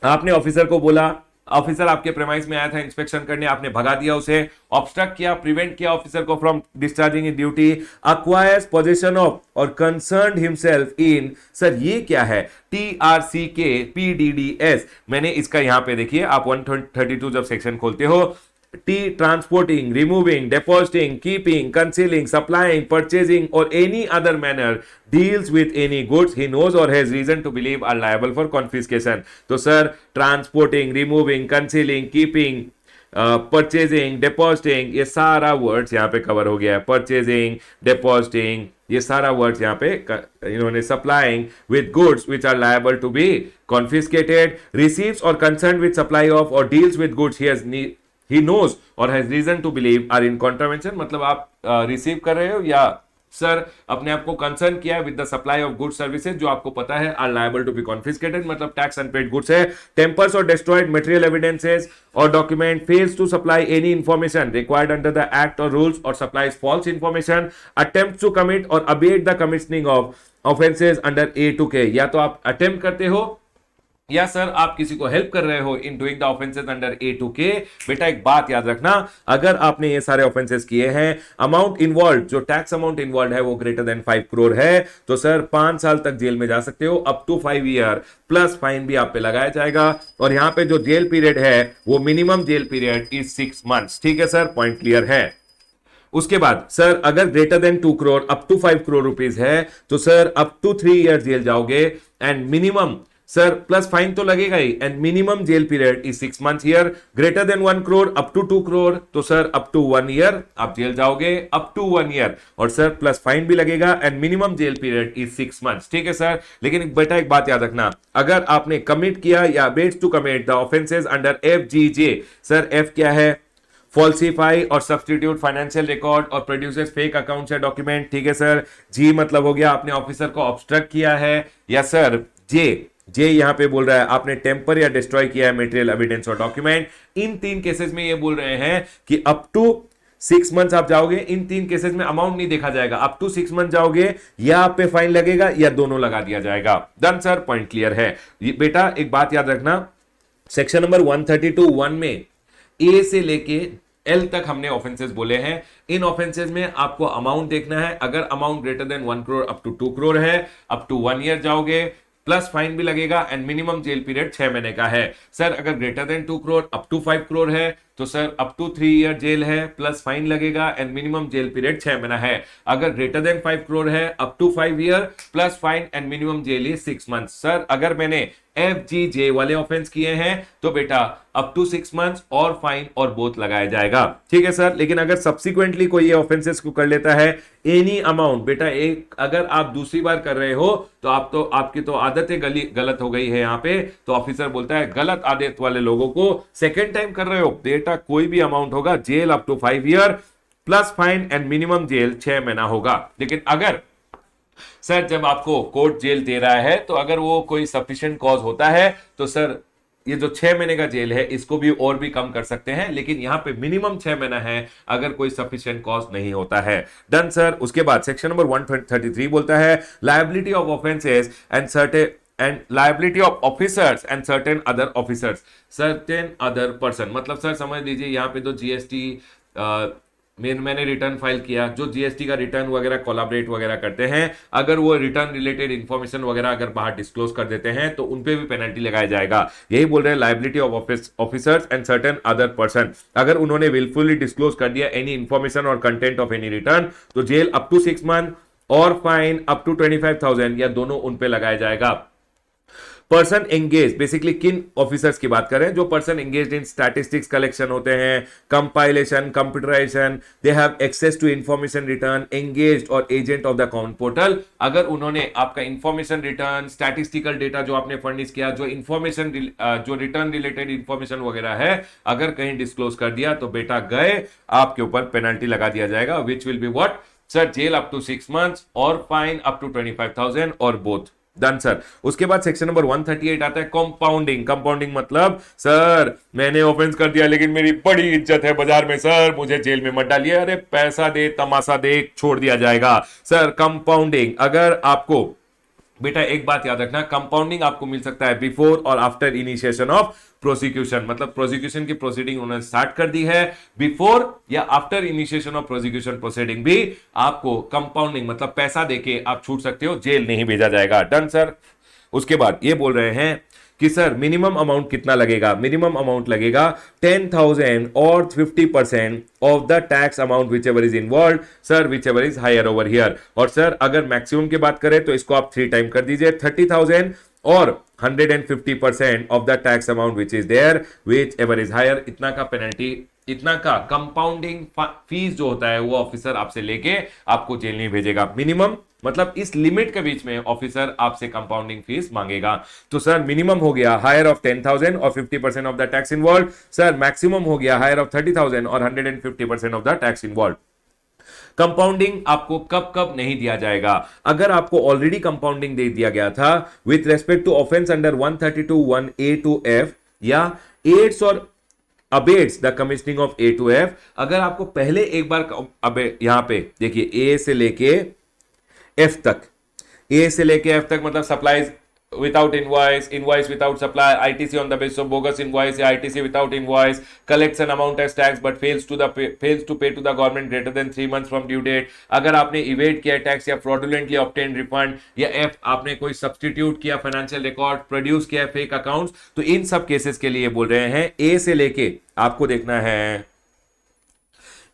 आपने officer को बोला, officer आपके premise में आया था inspection करने, आपने भगा दिया उसे, ऑब्स्ट्रक्ट किया, प्रिवेंट किया ऑफिसर को from discharging in duty, acquires position of और कंसर्न्ड हिमसेल्फ इन, सर ये क्या है, TRCK PDDS, मैंने इसका यहां पे देखिए आप 132 जब सेक्शन खोलते हो, T transporting, removing, depositing, keeping, concealing, supplying, purchasing or any other manner deals with any goods he knows or has reason to believe are liable for confiscation. तो sir transporting, removing, concealing, keeping, purchasing, depositing, ये सारा words यहाँ पे cover हो गया है. Purchasing, depositing, ये सारा वर्ड्स यहाँ पे इन्होंने supplying with goods which are liable to be confiscated, receives or concerned with supply of or deals with goods he knows or has reason to believe are in contravention. मतलब आप receive कर रहे हो या sir अपने आप को concern किया with the supply of goods services जो आपको पता है are liable to be confiscated, मतलब टैक्स अनपेड गुड्स है. टेम्पर्स और डिस्ट्रॉयड मटेरियल एविडेंसेस और document, fails to supply any information required under the act और रूल्स और supplies false information, attempt to commit और abet the commissioning of offences under A to K. या तो आप attempt करते हो या सर आप किसी को हेल्प कर रहे हो in doing the offences under A to K. बेटा एक बात याद रखना, अगर आपने ये सारे ऑफेंसेस किए हैं, अमाउंट इन्वॉल्व जो टैक्स अमाउंट इन्वॉल्व है वो ग्रेटर देन 5 करोड़ है, तो सर 5 साल तक जेल में जा सकते हो, up to 5 year plus fine भी आप पे लगाया जाएगा. और यहां पे जो जेल पीरियड है वो minimum jail period is 6 months. ठीक है सर, पॉइंट क्लियर है. उसके बाद सर अगर greater than 2 crore up to 5 crore rupees है तो sir up to 3 year jail जाओगे and minimum sir plus fine तो लगेगा ही and minimum jail period is 6 months here. Greater than 1 crore up to 2 crore तो सर अप टू 1 ईयर आप jail जाओगे, up to 1 year, और सर प्लस फाइन भी लगेगा and minimum jail period is 6 months. ठीक है सर, लेकिन बेटा एक बात याद रखना, अगर आपने कमिट किया या abets to commit the offences under FGJ, sir F क्या है, फॉल्सिफाई और सब्स्टिट्यूट फाइनेंशियल रिकॉर्ड और प्रोड्यूसेस फेक अकाउंट्स या डॉक्यूमेंट. ठीक है सर, G मतलब हो गया आपने ऑफिसर को ऑब्स्ट्रक्ट किया है, या सर जे यहां पे बोल रहा है आपने टेम्पर या डिस्ट्रॉय किया है मटेरियल एविडेंस और डॉक्यूमेंट. इन 3 केसेस में ये बोल रहे हैं कि अप टू 6 मंथ्स आप जाओगे. इन 3 केसेस में अमाउंट नहीं देखा जाएगा, अप टू 6 मंथ जाओगे या आप पे फाइन लगेगा या दोनों लगा दिया जाएगा. डन सर, पॉइंट क्लियर है. बेटा एक बात याद रखना, सेक्शन नंबर 132(1) में ए से लेके L तक हमने ऑफेंसेस बोले हैं. इन ऑफेंसेस में आपको अमाउंट देखना है. अगर amount greater than 1 crore up to 2 crore है, अप टू 1 ईयर जाओगे, प्लस फाइन भी लगेगा एंड मिनिमम जेल पीरियड 6 महीने का है. सर अगर greater than 2 crore up to 5 crore है तो sir up to 3 year jail है, प्लस फाइन लगेगा एंड मिनिमम जेल पीरियड 6 महीना है. अगर ग्रेटर देन 5 करोड़ है up to 5 year plus fine and minimum jail is 6 month. Sir अगर मैंने FGJ वाले ऑफेंस किए हैं तो बेटा अप टू 6 मंथ्स और फाइन और बोथ लगाया जाएगा. ठीक है सर, लेकिन अगर सब्सिक्वेंटली कोई ये ऑफेंसेस को कर लेता है एनी अमाउंट, बेटा एक अगर आप दूसरी बार कर रहे हो तो आपकी तो आदतें गलत हो गई है यहाँ पे, तो ऑफिसर बोलता है गलत आदत वाले लोगों को सेकेंड टाइम कर रहे हो बेटा कोई भी अमाउंट होगा jail up to 5 year plus fine and minimum jail 6 महीना होगा. लेकिन अगर सर जब आपको कोर्ट जेल दे रहा है तो अगर वो कोई सफिशिएंट कॉज होता है तो सर ये जो 6 महीने का जेल है इसको भी और भी कम कर सकते हैं, लेकिन यहां पे मिनिमम 6 महीना है अगर कोई सफिशिएंट कॉज नहीं होता है. Done sir. उसके बाद सेक्शन नंबर 133 बोलता है liability of offences and certain liability of officers and certain other officers, certain other person. मतलब सर समझ लीजिए यहाँ पे तो GST मैंने रिटर्न फाइल किया, जो GST का रिटर्न वगैरह कोलैबोरेट वगैरह करते हैं, अगर वो रिटर्न रिलेटेड इंफॉर्मेशन वगैरह अगर बाहर डिस्क्लोज कर देते हैं तो उनपे भी पेनल्टी लगाया जाएगा. यही बोल रहे हैं liability of officers and certain other person. अगर उन्होंने विलफुली डिस्क्लोज कर दिया एनी इंफॉर्मेशन और कंटेंट ऑफ एनी रिटर्न तो जेल अप टू 6 मंथ और फाइन अप टू 25,000 या दोनों उनपे लगाया जाएगा. पर्सन एंगेज, बेसिकली किन ऑफिसर्स की बात करें, जो person engage in statistics collection होते हैं, compilation, computerisation, they have access to information return, engaged और agent of the common portal. अगर उन्होंने आपका इंफॉर्मेशन रिटर्न, स्टैटिस्टिकल डेटा जो आपने फर्निश किया, जो इंफॉर्मेशन जो रिटर्न रिलेटेड इंफॉर्मेशन वगैरह है, अगर कहीं डिस्क्लोज कर दिया तो बेटा गए, आपके ऊपर पेनल्टी लगा दिया जाएगा, which will be what sir, jail up to 6 months और फाइन अप टू 25,000 और बोथ। Done sir. उसके बाद सेक्शन नंबर 138 आता है कंपाउंडिंग। कंपाउंडिंग मतलब सर मैंने ऑफेंस कर दिया लेकिन मेरी बड़ी इज्जत है बाजार में, सर मुझे जेल में मत डालिए, अरे पैसा दे तमाशा दे छोड़ दिया जाएगा। सर कंपाउंडिंग, अगर आपको बेटा एक बात याद रखना, कंपाउंडिंग आपको मिल सकता है बिफोर और आफ्टर इनिशिएशन ऑफ प्रोसिक्यूशन, मतलब प्रोसिक्यूशन की प्रोसीडिंग उन्होंने स्टार्ट कर दी है, बिफोर या after initiation of prosecution proceeding भी आपको कंपाउंडिंग मतलब पैसा देके आप छूट सकते हो, जेल नहीं भेजा जाएगा। Done sir. उसके बाद ये बोल रहे हैं कि सर मिनिमम अमाउंट कितना लगेगा, मिनिमम अमाउंट लगेगा 10,000 और 50% of the tax amount which ever is involve, sir which ever is higher over here. और सर अगर मैक्सिमम की बात करें तो इसको आप 3 टाइम कर दीजिए, 30,000 और 150% of the tax amount which is there which ever is higher. इतना का पेनल्टी, इतना का कंपाउंडिंग फीस जो होता है वो ऑफिसर आपसे लेके आपको जेल नहीं भेजेगा। मिनिमम मतलब इस लिमिट के बीच में ऑफिसर आपसे कंपाउंडिंग फीस मांगेगा। तो सर मिनिमम हो गया हायर ऑफ 10,000 और 50% of the tax involve, sir maximum हो गया हायर ऑफ 30,000 और 150% of the tax involve. Compounding आपको कब कब नहीं दिया जाएगा, अगर आपको ऑलरेडी कंपाउंडिंग दे दिया गया था with respect to offence under 132(1)(a) to F या एड्स और abets the commissioning of A to F। अगर आपको पहले एक बार, अब यहां पे देखिए A से लेके F तक, A से लेके F तक मतलब supplies without invoice, invoice without supply, ITC on the basis of bogus invoice या ITC without invoice, collects an amount as tax but fails to pay to the government greater than 3 months from due date। अगर आपने evade किया tax या fraudulently obtained refund, या F आपने कोई substitute किया financial record, produce किया fake accounts, तो इन सब केसेस के लिए बोल रहे हैं A से लेके आपको देखना है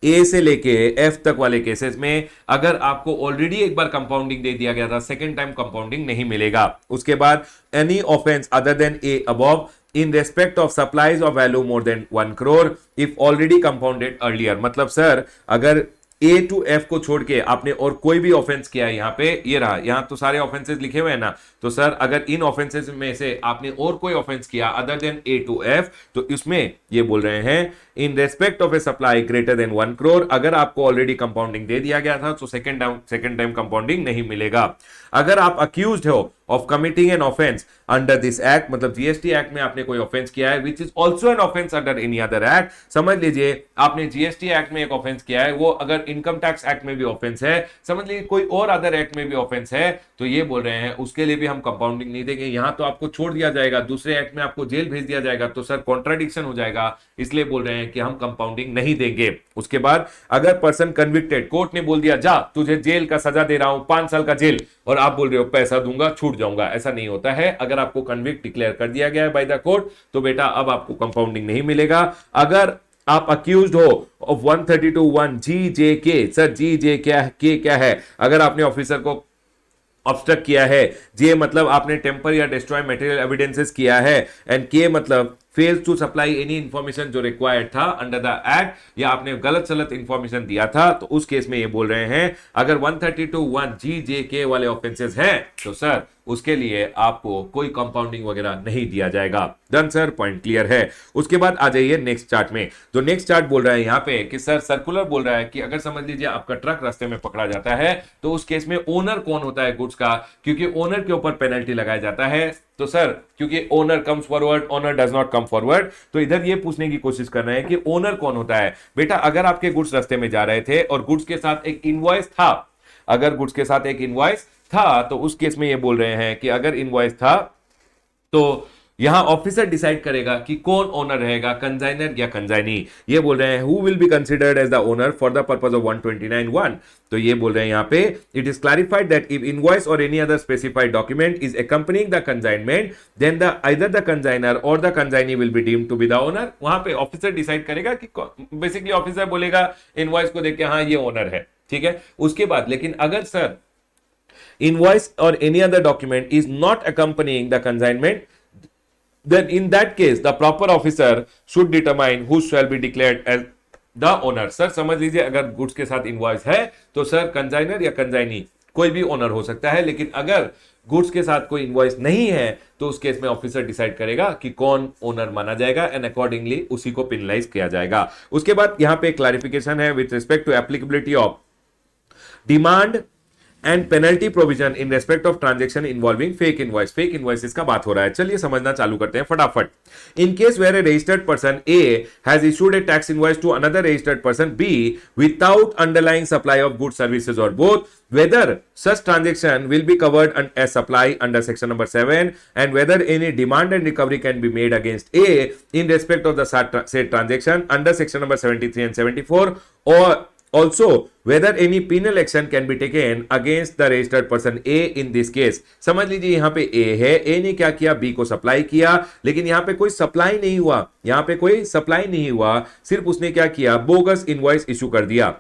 ए से लेके एफ तक वाले केसेस में अगर आपको ऑलरेडी एक बार कंपाउंडिंग दे दिया गया था, सेकेंड टाइम कंपाउंडिंग नहीं मिलेगा। उसके बाद any offence other than A above in respect of supplies of value more than 1 crore if already compounded earlier। मतलब सर अगर A to F को छोड़ के आपने और कोई भी ऑफेंस किया है, यहां पे ये रहा, यहां तो सारे ऑफेंसेस लिखे हुए हैं ना, तो सर अगर इन ऑफेंसेस में से आपने और कोई ऑफेंस किया other than A to F, तो इसमें ये बोल रहे हैं इन respect of A supply greater than 1 crore, अगर आपको ऑलरेडी कंपाउंडिंग दे दिया गया था तो सेकेंड टाइम कंपाउंडिंग नहीं मिलेगा। अगर आप अक्यूज्ड हो of committing an offence under this act, मतलब जीएसटी एक्ट में आपने कोई ऑफेंस किया है which is also an offence under any other act, समझ लीजिए आपने जीएसटी एक्ट में एक ऑफेंस किया है, वो अगर इनकम टैक्स एक्ट में भी ऑफेंस है, समझ लीजिए कोई और अदर एक्ट में भी ऑफेंस है, तो ये बोल रहे हैं उसके लिए भी हम कंपाउंडिंग नहीं देंगे। यहां तो आपको छोड़ दिया जाएगा, दूसरे एक्ट में आपको जेल भेज दिया जाएगा, तो सर कॉन्ट्राडिक्शन हो जाएगा, इसलिए बोल रहे हैं कि हम कंपाउंडिंग नहीं देंगे। उसके बाद अगर पर्सन कन्विक्टेड, कोर्ट ने बोल दिया जा तुझे जेल का सजा दे रहा हूं 5 साल का जेल, और आप बोल रहे हो पैसा दूंगा छूट जाऊंगा, ऐसा नहीं होता है। अगर आपको कन्विक्ट डिक्लेयर कर दिया गया है बाय द कोर्ट तो बेटा अब आपको कंपाउंडिंग नहीं मिलेगा। अगर आप अक्यूज्ड हो ऑफ 132(1) GJK, सर GJ क्या है, अगर आपने ऑफिसर को ऑब्स्ट्रक्ट किया है, जे मतलब आपने टेम्पर या डिस्ट्रॉय मटेरियल एविडेंसेस किया है, एंड के मतलब fails to supply any information जो रिक्वायर्ड था अंडर द एक्ट, या आपने गलत इंफॉर्मेशन दिया था, तो उस केस में ये बोल रहे हैं अगर 132(1) GJK वाले ऑफेंसेस हैं तो सर उसके लिए आपको कोई कंपाउंडिंग वगैरह नहीं दिया जाएगा। डन सर, पॉइंट क्लियर है। उसके बाद आ जाइए नेक्स्ट चार्ट में, जो नेक्स्ट चार्ट बोल रहा है यहाँ पे कि सर सर्कुलर बोल रहा है कि अगर समझ लीजिए आपका ट्रक रास्ते में पकड़ा जाता है तो उस केस में ओनर कौन होता है गुड्स का, क्योंकि ओनर के ऊपर पेनल्टी लगाया जाता है। तो सर क्योंकि owner comes forward, owner does not come forward, तो इधर ये पूछने की कोशिश कर रहे हैं कि ओनर कौन होता है। बेटा अगर आपके गुड्स रास्ते में जा रहे थे और गुड्स के साथ एक इनवॉइस था, अगर गुड्स के साथ एक इनवॉइस था, तो उस केस में ये बोल रहे हैं कि अगर इनवॉइस था तो यहां ऑफिसर डिसाइड करेगा कि कौन ओनर रहेगा, कंजाइनर या कंजाइनी। ये बोल रहे हैं who will be considered as the owner for the purpose of 129(1). तो ये बोल रहे हैं यहां पे it is clarified that if invoice और any other specified document is accompanying the consignment then the either the consignor और the consignee will be deemed to be the owner. वहां पे ऑफिसर डिसाइड करेगा कि बेसिकली ऑफिसर बोलेगा invoice को देख के हाँ ये ओनर है, ठीक है। उसके बाद लेकिन अगर sir invoice or any other document is not accompanying the consignment, then in that case the proper officer should determine who shall be declared as the owner. Sir समझ लीजिए, अगर गुड्स के साथ इनवॉइस है तो सर कंसाइनर या consignee कोई भी ओनर हो सकता है, लेकिन अगर गुड्स के साथ कोई इनवॉइस नहीं है तो उस केस में ऑफिसर डिसाइड करेगा कि कौन ओनर माना जाएगा एंड अकॉर्डिंगली उसी को पेनलाइज किया जाएगा। उसके बाद यहां पे क्लैरिफिकेशन है with respect to applicability of demand and penalty provision in respect of transaction involving fake invoice. Fake invoices का बात हो रहा है, चलिए समझना चालू करते हैं फटाफट। In case where a registered person A has issued a tax invoice to another registered person B without underlying supply of goods services और both, whether such transaction will be covered as supply under section number 7 and whether any demand and recovery can be made against A in respect of the said transaction under section number 73 and 74, or also whether any penal action can be taken against the registered person A in this case। समझ लीजिए यहां पे A है, A ने क्या किया, B को supply किया, लेकिन यहां पे कोई सप्लाई नहीं हुआ, यहां पे कोई सप्लाई नहीं हुआ, सिर्फ उसने क्या किया, बोगस इनवॉइस इशू कर दिया,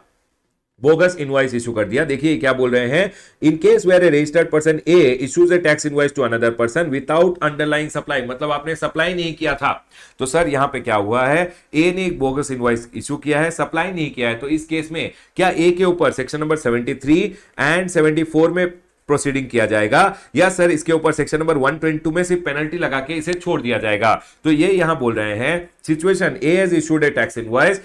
बोगस इनवॉइस इशू कर दिया। देखिए क्या बोल रहे हैं, in case where a registered person A issues a tax invoice to another person without underlying supply, मतलब आपने सप्लाई नहीं किया था, तो सर यहां पे क्या हुआ है, ए ने एक बोगस इनवॉइस इशू किया है, सप्लाई नहीं किया है, तो इस केस में क्या ए के ऊपर सेक्शन नंबर 73 एंड 74 में प्रोसीडिंग किया जाएगा, या सर इसके ऊपर सेक्शन नंबर 122 में सिर्फ पेनल्टी लगा के इसे छोड़ दिया जाएगा। तो ये यहां बोल रहे हैं situation A has issued a tax invoice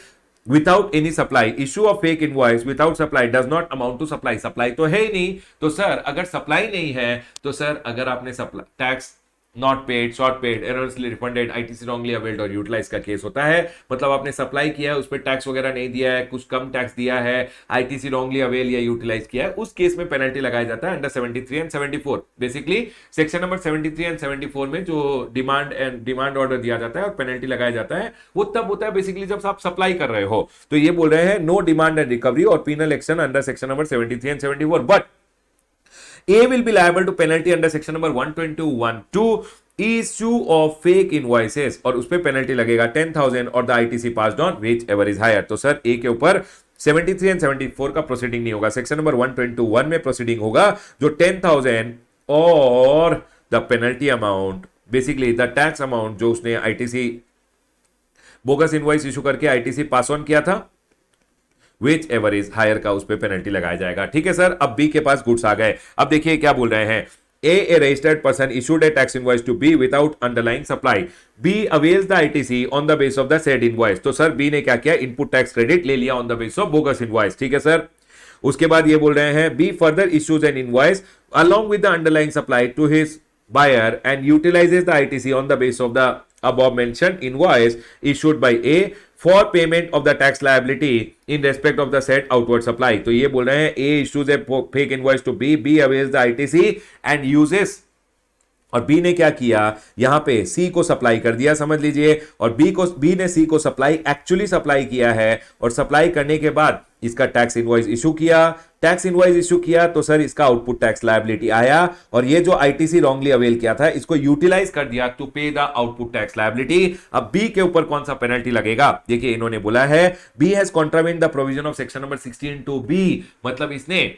without any supply, issue of fake invoice without supply does not amount to supply। Supply तो है ही नहीं, तो सर अगर सप्लाई नहीं है तो सर अगर आपने supply tax not paid, short paid, erroneously refunded, ITC wrongly availed और यूटिलाइज का केस होता है। मतलब आपने सप्लाई किया है, उस पर टैक्स वगैरह नहीं दिया है, कुछ कम टैक्स दिया है, आईटीसी रॉन्गली अवेल या यूटिलाइज किया है, उस केस में पेनल्टी लगाया जाता है under 73 and 74। Basically section number 73 and 74 में जो डिमांड ऑर्डर दिया जाता है और पेनल्टी लगाया जाता है वो तब होता है बेसिकली जब आप सप्लाई कर रहे हो। तो ये बोल रहे हैं नो डिमांड एंड रिकवरी और penal action under section number 73 and 74, but A will be liable to penalty under section number 122(1)(2) issue of fake invoices, और उस पे पेनल्टी लगेगा 10,000 और the ITC passed on whichever is higher। तो sir A के ऊपर 73 and 74 का proceeding नहीं होगा, सेक्शन नंबर 122(1) में प्रोसीडिंग होगा, जो 10,000 और the penalty amount, basically the tax amount जो उसने आईटीसी बोगस इनवॉइस इशू करके आईटीसी पास ऑन किया था, विच एवर इज हायर का उस पर पेनल्टी लगाया जाएगा। ठीक है सर, अब बी के पास गुड्स आ गए। अब देखिए क्या बोल रहे हैं, a registered person issued a tax invoice to B without underlying supply, B avails the ITC on the base of the said invoice. तो सर बी ने क्या किया, इनपुट टैक्स क्रेडिट ले लिया on the base of bogus invoice. ठीक है sir, उसके बाद ये बोल रहे हैं B further issues an invoice along with the underlying supply to his buyer and utilizes the ITC on the basis of the above mentioned invoice issued by A for payment of the tax liability in respect of the said outward supply। तो ये बोल रहे हैं A issues a fake invoice to B, B avails the ITC and uses, और B ने क्या किया, यहां पे सी को सप्लाई कर दिया, समझ लीजिए, और बी ने सी को सप्लाई एक्चुअली सप्लाई किया है, और सप्लाई करने के बाद इसका टैक्स इनवॉइस इशू किया, टैक्स इनवॉइस इशू किया तो सर इसका आउटपुट टैक्स लायबिलिटी आया, और ये जो आईटीसी रॉन्गली अवेल किया था इसको यूटिलाइज कर दिया टू पे द आउटपुट टैक्स लायबिलिटी। अब बी के ऊपर कौन सा पेनल्टी लगेगा, देखिए इन्होंने बोला है B has contravened the provision of section number 16 two B, मतलब इसने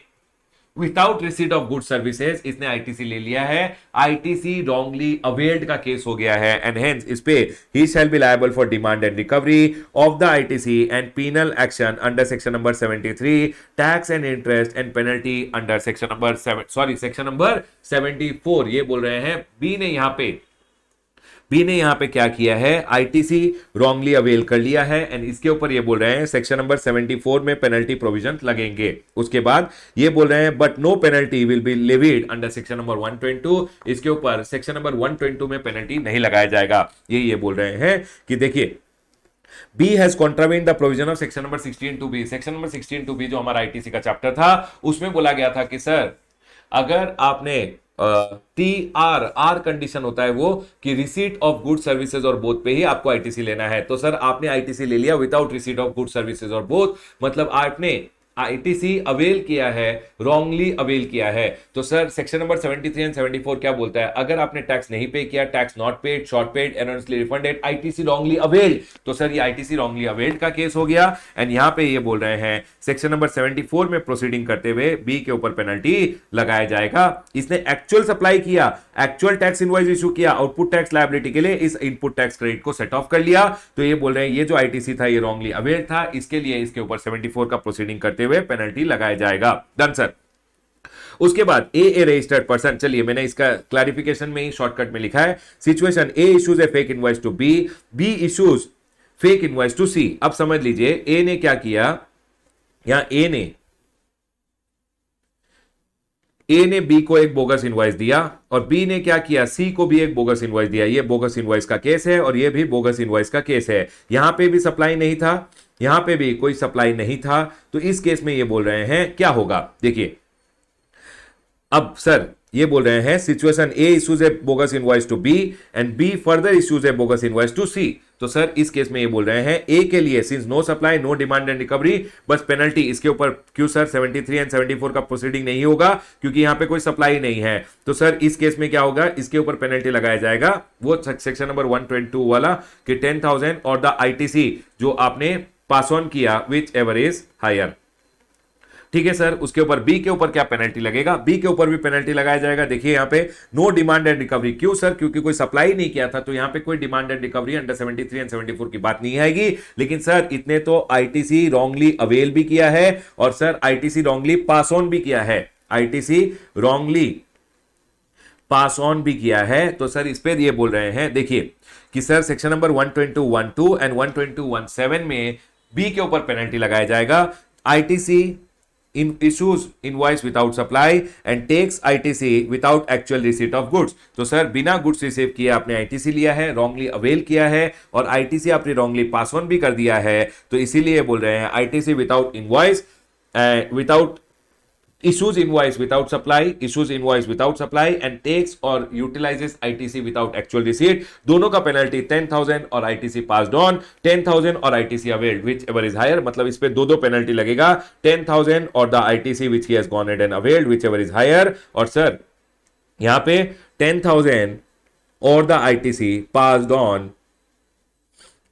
without receipt of good services इसने आईटीसी ले लिया है, आईटीसी रॉन्गली अवेल्ड का केस हो गया है, एंड हेंस इस पे he shall be liable for demand and recovery of the ITC and penal action under section number 73, tax and interest and penalty under section number section number 74। ये बोल रहे हैं बी ने यहां पे क्या किया है, आईटीसी रॉन्गली अवेल कर लिया है, एंड इसके ऊपर ये बोल रहे हैं सेक्शन नंबर 74 में पेनल्टी प्रोविजन लगेंगे। उसके बाद ये बोल रहे हैं but no penalty will be levied under section number 122, इसके ऊपर सेक्शन नंबर 122 में पेनल्टी नहीं लगाया जाएगा। ये बोल रहे हैं कि देखिए B has contravened the provision of section number 16 to B। Section number 16 to B जो हमारा आईटीसी का चैप्टर था उसमें बोला गया था कि सर अगर आपने आर कंडीशन होता है वो कि रिसीट ऑफ गुड सर्विसेज और बोथ पे ही आपको आईटीसी लेना है, तो सर आपने आईटीसी ले लिया without receipt of good services और बोथ, मतलब आपने आईटीसी अवेल किया है, रॉन्गली अवेल किया है। तो सर सेक्शन नंबर 73 एंड 74 क्या बोलता है? अगर आपने टैक्स नहीं पे किया, tax not paid, short paid, erroneously refunded, ITC wrongly availed, तो सर ये आईटीसी रॉन्गली अवेल्ड का केस हो गया। एंड यहां पे ये बोल रहे हैं सेक्शन नंबर 74 में प्रोसीडिंग करते हुए बी के ऊपर पेनल्टी लगाया जाएगा। इसने एक्चुअल सप्लाई किया, एक्चुअल टैक्स इनवॉइस इशू किया, आउटपुट टैक्स लायबिलिटी के लिए इस इनपुट टैक्स क्रेडिट को सेट ऑफ कर लिया, तो ये बोल रहे हैं ये जो आईटीसी था ये रॉन्गली अवेल्ड था, इसके लिए इसके ऊपर 74 का प्रोसीडिंग करते हुए पेनल्टी लगाया जाएगा। Done sir. उसके बाद ए रजिस्टर्ड पर्सन, चलिए मैंने इसका क्लैरिफिकेशन में ही शॉर्टकट में लिखा है, situation A issues a fake invoice to B, B issues fake invoice to C. अब समझ लीजिए ए ने क्या किया, यहां ए ने बी को एक बोगस इनवॉइस दिया और बी ने क्या किया, सी को भी एक बोगस इनवॉइस दिया। ये बोगस इनवॉइस का केस है और ये भी बोगस इनवॉइस का केस है। यहां पे भी सप्लाई नहीं था, यहां पे भी कोई सप्लाई नहीं था, तो इस केस में ये बोल रहे हैं क्या होगा, देखिए अब सर ये बोल रहे हैं situation A issues a bogus invoice to B and B further issues a bogus invoice to C. तो सर इस केस में ये बोल रहे हैं ए के लिए since no supply no demand and recovery, बस पेनल्टी इसके ऊपर क्यों सर 73 एंड 74 का प्रोसीडिंग नहीं होगा, क्योंकि यहां पे कोई सप्लाई नहीं है। तो सर इस केस में क्या होगा, इसके ऊपर पेनल्टी लगाया जाएगा वो सेक्शन नंबर 122 वाला कि 10,000 और द आईटीसी जो आपने पास ऑन किया विच एवर इज हायर। ठीक है सर। उसके ऊपर बी के ऊपर क्या पेनल्टी लगेगा, बी के ऊपर भी पेनल्टी लगाया जाएगा। देखिए यहां पे नो डिमांड एंड रिकवरी, क्यों सर, क्योंकि कोई सप्लाई नहीं किया था, तो यहां पे कोई demand and recovery under 73 and 74 की बात नहीं आएगी। लेकिन सर इतने तो आईटीसी रॉन्गली अवेल भी किया है और sir ITC wrongly pass on भी किया है, आईटीसी रॉन्गली पास ऑन भी किया है। तो सर इस पे ये बोल रहे हैं देखिए कि सर सेक्शन नंबर 122(12) एंड 122(17) में बी के ऊपर पेनल्टी लगाया जाएगा। ITC in issues invoice without supply and takes ITC without actual receipt of goods। तो सर बिना गुड्स रिसीव किए आपने आईटीसी लिया है, रॉन्गली अवेल किया है और आईटीसी आपने रॉन्गली पास ऑन भी कर दिया है, तो इसीलिए बोल रहे हैं ITC without invoice without issues invoice without supply, issues invoice without supply and takes or utilizes ITC without actual receipt, दोनों का पेनल्टी 10,000 और ITC passed on, 10,000 और ITC availed whichever is higher। मतलब इस पे दो पेनल्टी लगेगा, 10,000 और the ITC which he has gone ahead and availed whichever is higher। और सर यहां पे 10,000 और the ITC passed on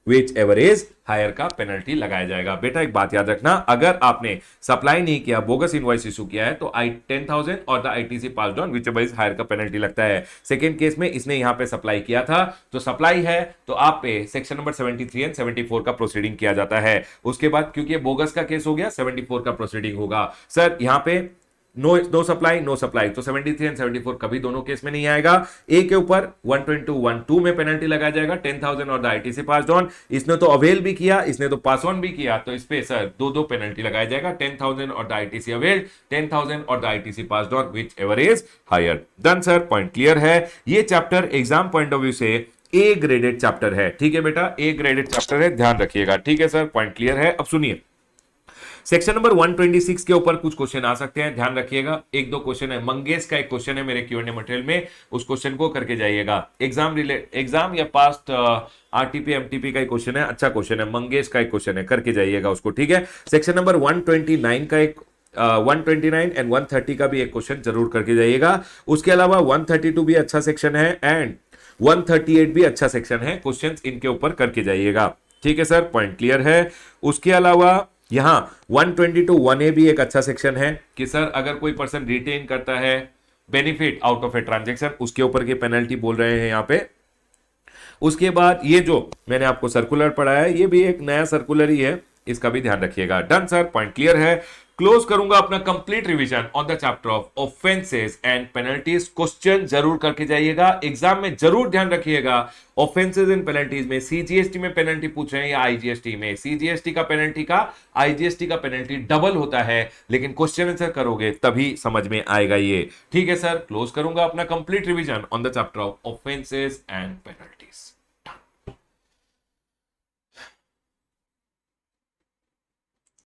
which ever is higher का पेनल्टी लगाया जाएगा। बेटा एक बात याद रखना, अगर आपने सप्लाई नहीं किया, बोगस इनवॉइस इशू किया है, तो 10,000 और the ITC passed on which ever is higher का पेनल्टी लगता है। सेकंड केस में इसने यहां पे सप्लाई किया था, तो सप्लाई है तो आप पे सेक्शन नंबर 73 एंड 74 का प्रोसीडिंग किया जाता है। उसके बाद क्योंकि ये बोगस का केस हो गया, 74 का प्रोसीडिंग होगा। सर यहां पे नो सप्लाई नो सप्लाई, तो 73 एंड 74 कभी दोनों केस में नहीं आएगा। ए के ऊपर 122(12) में पेनल्टी लगाया जाएगा, 10,000 और द आईटीसी पास्ड ऑन। इसने तो अवेल भी किया, इसने तो पास ऑन भी किया, तो इस पे सर दो पेनल्टी लगाया जाएगा, 10,000 और द आईटीसी अवेल्ड, 10,000 और the ITC passed on which ever is higher. Done sir, point clear है। ये chapter exam point of view से ए ग्रेडेड चैप्टर है। ठीक है बेटा, ए ग्रेडेड चैप्टर है, ध्यान रखिएगा। ठीक है सर, पॉइंट क्लियर है। अब सुनिए सेक्शन नंबर 126 के ऊपर कुछ क्वेश्चन आ सकते हैं, ध्यान रखिएगा। एक दो क्वेश्चन है, मंगेश का एक क्वेश्चन है मेरे क्यूएनए मटेरियल में, उस क्वेश्चन को करके जाइएगा। एग्जाम या पास्ट आरटीपी एमटीपी का एक क्वेश्चन है, अच्छा क्वेश्चन है, मंगेश का एक क्वेश्चन है, करके जाइएगा उसको। ठीक है, सेक्शन नंबर 129 का एक 129 एंड 130 का भी एक क्वेश्चन जरूर करके जाइएगा। उसके अलावा 132 भी अच्छा सेक्शन है एंड 138 भी अच्छा सेक्शन है, क्वेश्चंस इनके ऊपर करके जाइएगा। ठीक है सर, पॉइंट क्लियर है। उसके अलावा यहां 122 1A भी एक अच्छा सेक्शन है कि सर अगर कोई पर्सन रिटेन करता है benefit out of a transaction, उसके ऊपर की पेनल्टी बोल रहे हैं यहां पे। उसके बाद ये जो मैंने आपको सर्कुलर पढ़ाया है, ये भी एक नया सर्कुलर ही है, इसका भी ध्यान रखिएगा। डन सर, पॉइंट क्लियर है। क्लोज करूंगा अपना complete revision on the chapter of offences and penalties. Question जरूर करके जाइएगा, एग्जाम में जरूर ध्यान रखिएगा। ऑफेंसेस एंड पेनल्टीज में सीजीएसटी में पेनल्टी पूछ रहे हैं या आईजीएसटी में, सीजीएसटी का पेनल्टी का आईजीएसटी का पेनल्टी डबल होता है, लेकिन क्वेश्चन आंसर करोगे तभी समझ में आएगा ये। ठीक है सर, क्लोज करूंगा अपना complete revision on the chapter of offences and penalty.